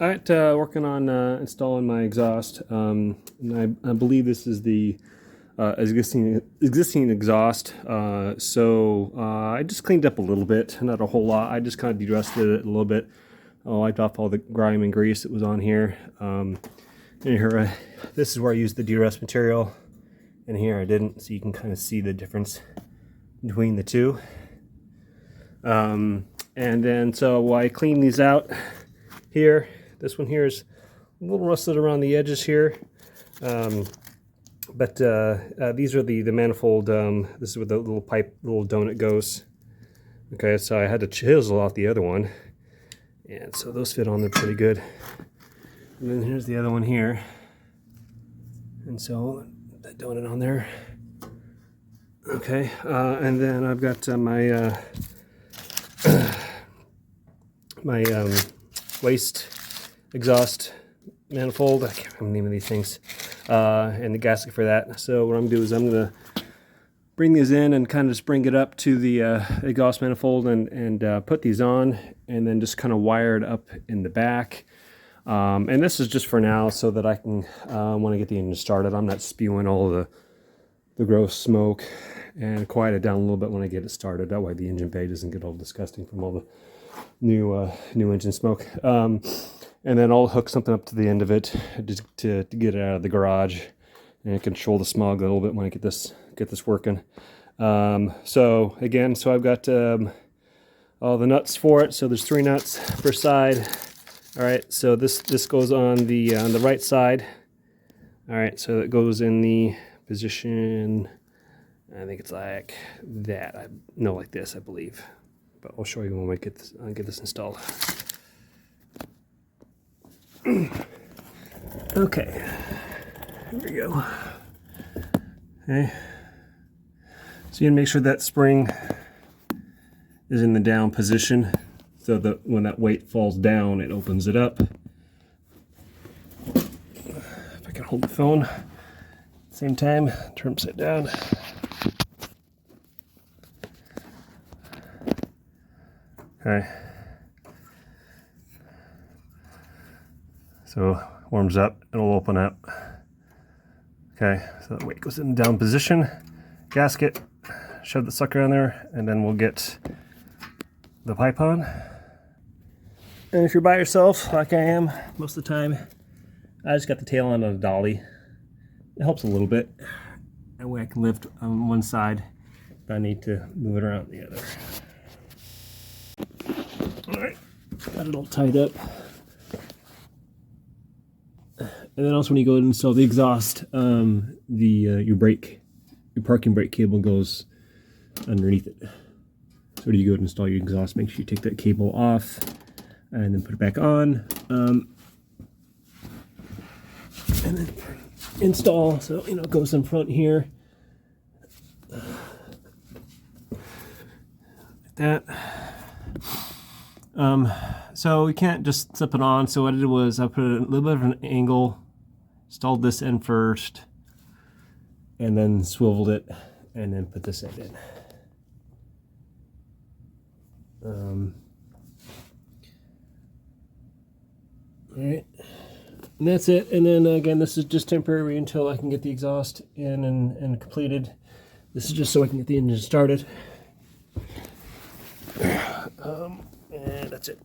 All right, working on installing my exhaust. And I believe this is the existing exhaust. So I just cleaned up a little bit, not a whole lot. I just kind of de-rusted it a little bit. I wiped off all the grime and grease that was on here. And here, this is where I used the de-rust material, and here I didn't. So you can kind of see the difference between the two. And then so I cleaned these out here. This one here is a little rusted around the edges here, but these are the manifold. This is where the little pipe, little donut goes. Okay, so I had to chisel off the other one, and so those fit on there pretty good. And then here's the other one here, and so that donut on there. Okay, and then I've got my waste exhaust manifold. I can't remember the name of these things, and the gasket for that. So what I'm gonna do is I'm gonna bring these in and kind of just bring it up to the exhaust manifold and put these on, and then just kind of wire it up in the back. And this is just for now, so that I can when I get the engine started, I'm not spewing all the gross smoke, and quiet it down a little bit when I get it started. That way the engine bay doesn't get all disgusting from all the new engine smoke. And then I'll hook something up to the end of it just to get it out of the garage and control the smog a little bit when I get this working. So again, so I've got all the nuts for it. So there's 3 nuts per side. All right, so this goes on the right side. All right, so it goes in the position, I think it's like that. No, like this, I believe. But I'll show you when we get this installed. Okay, here we go. Okay, so you can make sure that spring is in the down position, so that when that weight falls down, it opens it up. If I can hold the phone at the same time, turn upside down. Okay. So warms up, it'll open up. Okay, so the weight goes in the down position. Gasket, shove the sucker on there, and then we'll get the pipe on. And if you're by yourself, like I am most of the time, I just got the tail on a dolly. It helps a little bit. That way I can lift on one side if I need to move it around the other. Alright, got it all tied up. And then also when you go to install the exhaust, your parking brake cable goes underneath it. So when you go to install your exhaust, make sure you take that cable off and then put it back on. And then install, so it goes in front here. Like that. So we can't just slip it on. So what I did was I put a little bit of an angle, installed this in first, and then swiveled it, and then put this end in. All right, and that's it. And then again, this is just temporary until I can get the exhaust in and completed. This is just so I can get the engine started. And that's it.